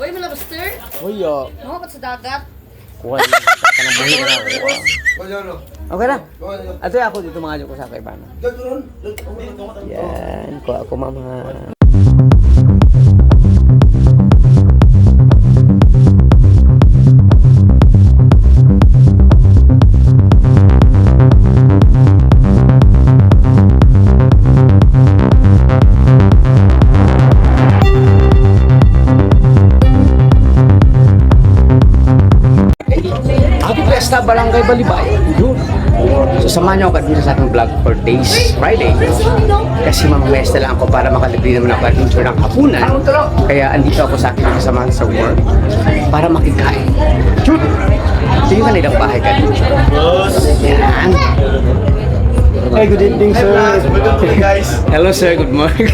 Uy, may lobster? Uy, yo. No, ba't sa dagat? Kuha niya. Kanang buhay na ako. Okay na. Ato ako dito mga ko sa kay Bana. Yan. Kuha ako mama. Sa Barangay Balibay. Yun. So samahan niyo ako dito sa aking vlog for Days Friday. Kasi mamamesta lang ako para makalibri naman ako adventure ng hapunan. Kaya andito ako sa aking kasamahan sa work para makikain. Yun. Ito yung kanilang bahay ka dito. Yan. Hey, good evening, sir. Guys. Hello, sir. Good morning.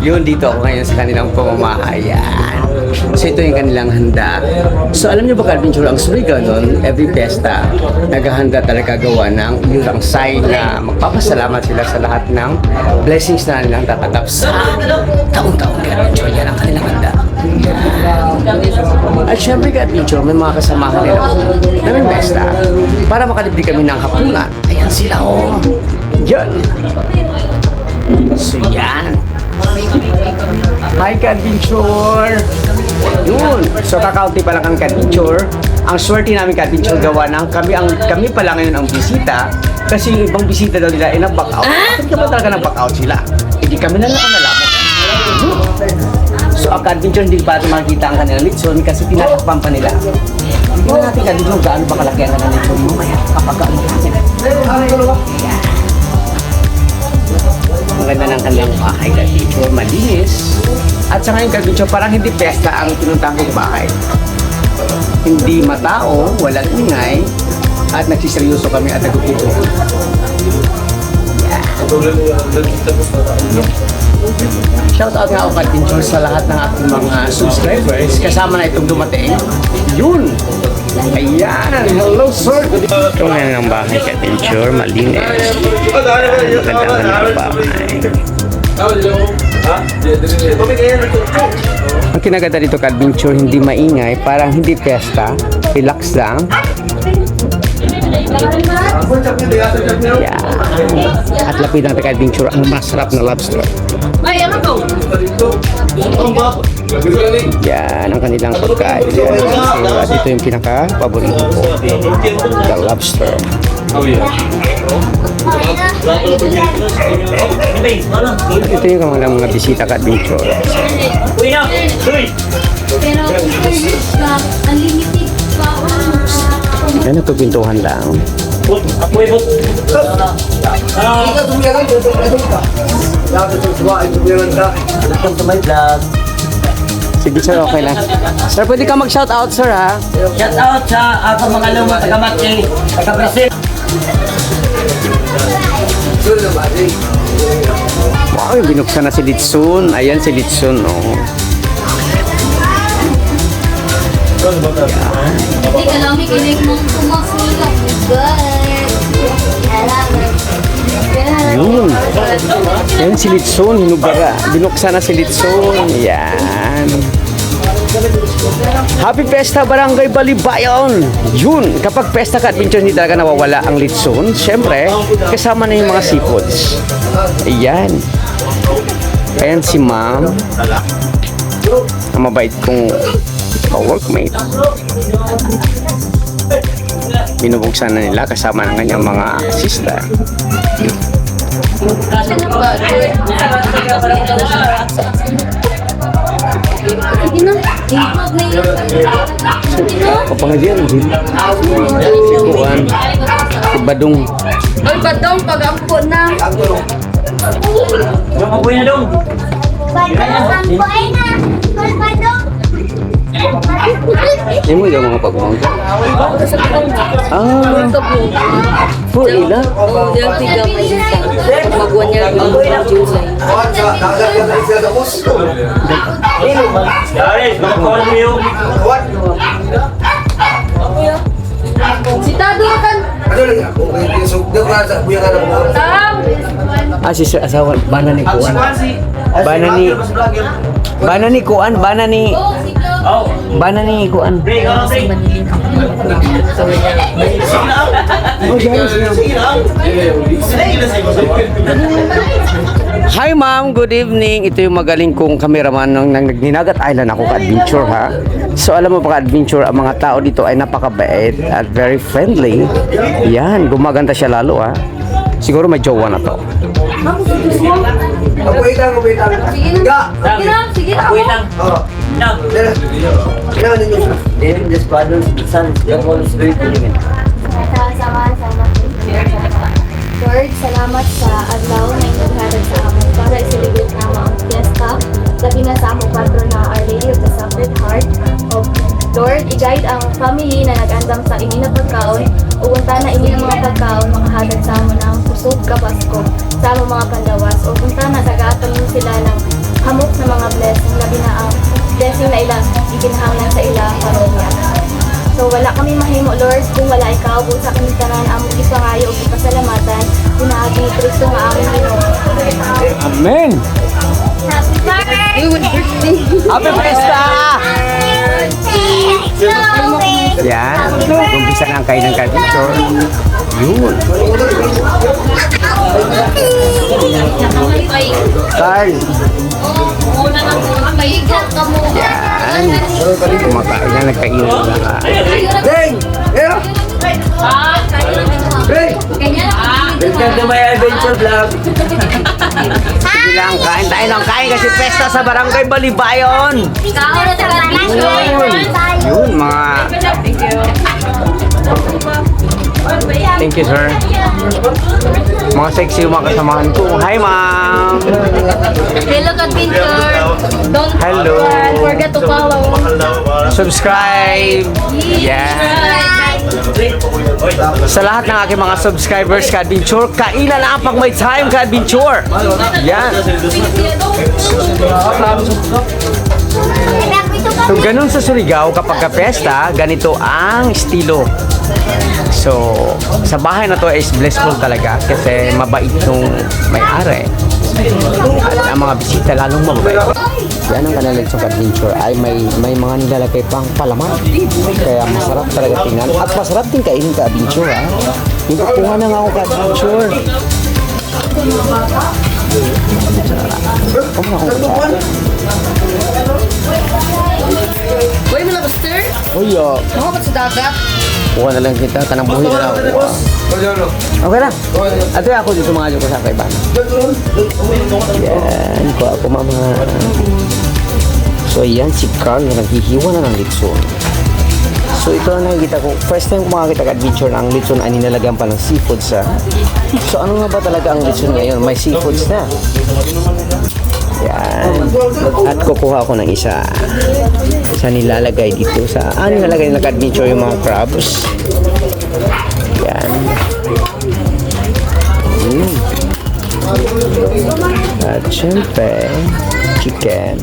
Yun, dito ako ngayon sa kanilang pamamahayan. So, ito yung kanilang handa. So, alam niyo ba, ka-adventure, ang Surigao nun, every pesta, naghahanda talaga gawa ng yurangsay na magpapasalamat sila sa lahat ng blessings na nilang tatanggap sa taong-taong ka-adventure. Yan ang kanilang handa. At syempre, ka-adventure, may mga kasamahan nila na may pesta para makalibri kami ng hapunan. Ayan sila, oh. Yan. So, yan. Hi, ka-adventure! Yun. So, kakaunti pa lang ang ka-adventure. Ang swerte namin ka-adventure gawa ng kami pala ngayon ang bisita. Kasi yung ibang bisita daw nila ay nag-back out. Bakit ka ba talaga nag-back out sila? Hindi kami na lang ang nalaman. So, ang ka-adventure hindi pa natin makikita ang kanilang litson kasi tinatakpan pa nila. Tingnan natin ka-adventure gaano ba kalaki ang kanilang litson. Mamaya, kapag ano natin. Maganda ng kanilang bahay ka-adventure. Malinis. At sa ngayon ka-adventure, parang hindi pesta ang pinuntang kong bahay. Hindi matao, walang ingay, at nagsiseryoso kami at nagkukuto. Yeah. Shout out nga ako ka-adventure sa lahat ng aking mga subscribers. Kasama na itong dumating. Yun! Ayan! Hello, sir! Ito ngayon ang bahay ka-adventure. Malinis. Maganda ng bahay. Ang kinaganda dito ka-adventure, hindi maingay, parang hindi pesta, relax lang. Yeah. At lapid ng ka-adventure, ang masarap na lobster. Yan ang kanilang pagkain. So, dito yung pinaka-paborito ko, the lobster. Ito yung mga bisita ka-adventure. Yan, nagpipintuhan lang. Welcome to my vlog. Sige sir, okay lang. Sir, pwede ka mag-shout out sir ha? Shout out sa ako mga lumang taga-Maki, taga-Brazil. Wow, binuksan na si Litsun. Ayan si Litsun, oh. Hindi ka lang may kinig mong tumasulak. Good. Yun. Ayan si Litsun, hinubara. Binuksan na si Litsun. Ayan. Happy Pesta Barangay Balibayon! Yun! Kapag pesta ka-adventure, hindi talaga nawawala ang litson. Siyempre, kasama na yung mga seafoods. Ayan. Ayan si ma'am. Ang mabait kong ka-workmate. Binubuksan na nila kasama ng kanyang mga sister. Sige na. Hipag na yun. Kapangadyan, sikuan, Badong. Uy, Badong, pag-ampo na. Yung kapoy na dong. Yung mo yung mga pagmangka. Po ila? Oo, yung tiga pa yun. Magwan niya yung juice. Guys, mag-call mo yung Si Tado kan. Si sir asawa, bana ni Kuan. Bana ni Kuan, bana ni Oh. Bana ni kuan. Break, break. Hi ma'am, good evening. Ito yung magaling kong cameraman ng Nagdinagat Island ako ka-adventure ha. So alam mo pa ka-adventure, ang mga tao dito ay napakabait at very friendly. Yan, gumaganda siya lalo ha. Siguro may jowa na to. Wait lang. Sige na. Sige na. Wait lang. Oh. No. Kailangan ninyo. David, the squadron, son, the Holy Spirit, tingin. Sama-sama. Lord, salamat sa adlaw na inaghatag sa amon para i-celebrate naman ang fiesta. Labi na sa among patron na Our Lady of the Sacred Heart of Lord, i-guide ang family na nag-andam sa ini na pagkaon o punta na ini ng mga pagkaon makahatag sa amon ng kusog kabasko sa among mga pandawas o punta na tagaatan mo sila ng hamok na mga blessing labi na ang blessing na ilang ikinahanglan sa ilang parokya. So wala kami mahimo Lord kung wala ikaw kung sa kami tanan among ipangayo ug ipasalamatan pinaagi ni Kristo nga among Ginoo. Amen! Happy Fiesta! Yan, umpisa na ang kain ng ka-adventure. Yun. Carl. Yan. Kumakain na, nagkain na ka. Beng! Yeah! Beng! Welcome to my adventure vlog. Sige lang, kain tayo ng kain kasi pesta sa Barangay Balibayon. Yun, mga... Thank you, sir. Mga sexy yung mga kasamahan ko. Hi, ma'am! Hello Adventure. Don't Hello. forget to follow. Subscribe! Yeah! Sa lahat ng aking mga subscribers ka-adventure, kailan na pag may time ka-adventure? Yan! So, ganun sa Surigao, kapag ka-pesta, ganito ang estilo. So, sa bahay na to is blissful talaga kasi mabait yung may-ari. At ang mga bisita lalong mabait. Yan ang kanilang sa adventure ay may mga nilalagay pang palaman. Kaya masarap talaga tingnan. At masarap din kainin ka-adventure ha. Yung kukuha na nga ako ka-adventure. Kuha na akong kuha. Uy, mo na ba, sir? Uy, Ako ba sa dagat? kuha na lang kita. Kanang buhay na lang ako. Okay lang. Ato ako dito mga ko sa kaibahan. Yan. Kuha ako mama. So yan si Carl na naghihiwa na ng litson. So ito ang nakikita ko. First time ko makakita ka-adventure na ang litson ay ninalagyan pa ng seafoods ha. So ano nga ba talaga ang litson ngayon? May seafoods na. Yan. At kukuha ako ng isa. Sa nilalagay dito sa nilalagay na nag-adventure yung mga crabs. Yan. At syempre chicken.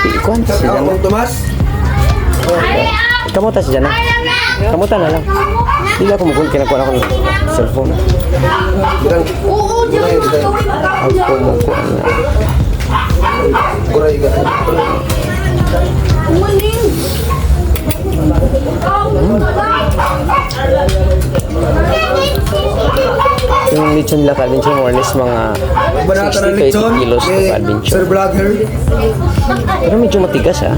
Ikuan ta siya na. Tomas? Kamuta siya na. Kamuta na lang. Hindi ako mukul kinakuha ako ng cellphone. Ako mukul na. Yung lechon nila ka-adventure more or less mga 60 to 80 kilos na ka-adventure. Sir Vlogger. Pero medyo matigas ha.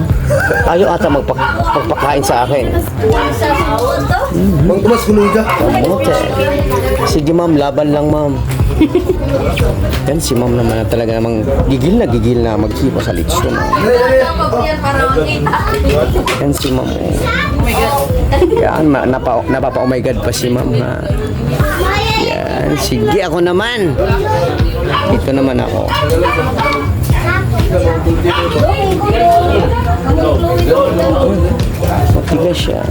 Ayaw ata magpakain sa akin. Mang Tomas, kuloy ka. Kamote. Sige ma'am, laban lang ma'am. Yan si ma'am naman na talaga namang gigil na maghiwa sa lechon. Yan si ma'am. Yan, napapa oh my god pa si ma'am ha. Yan, sige ako naman. Ito naman ako. Matigas siya.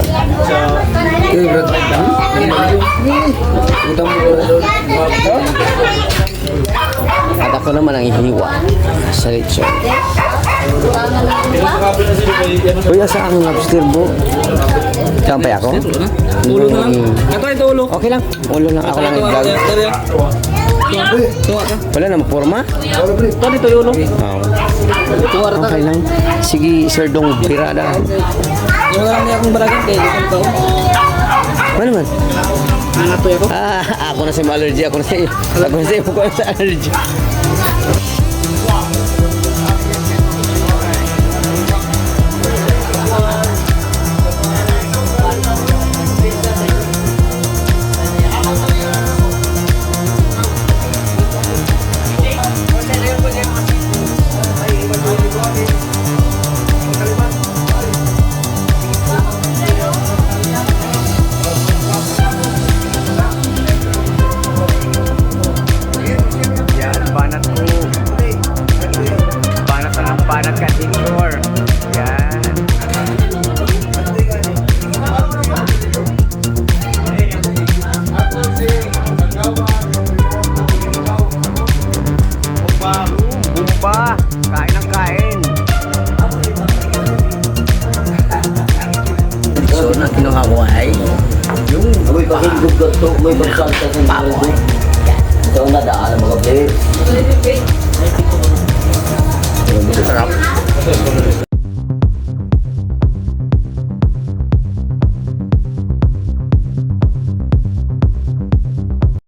At ako naman ang ihiwa sa lechon. Kuya, saan ang lobster mo? Kampay ako? Ulo na lang. Ito ulo. Okay lang. Ulo lang. Ako lang i-vlog. Wala na magporma? Wala pre. Ito dito yun, no? Okay lang. Sige, Sir Dong, pirada. Yung lang niya akong barangay kay ito. Ano man? Nangapoy ako. Ako na sa allergy. Ako na sa allergy. Yan, banat ko. Banat ka, Victor. Yan. Bumba. Kain ng kain. So, na kinuha ko ay Amoy pakinggan ko to. May bagsalta sa mga.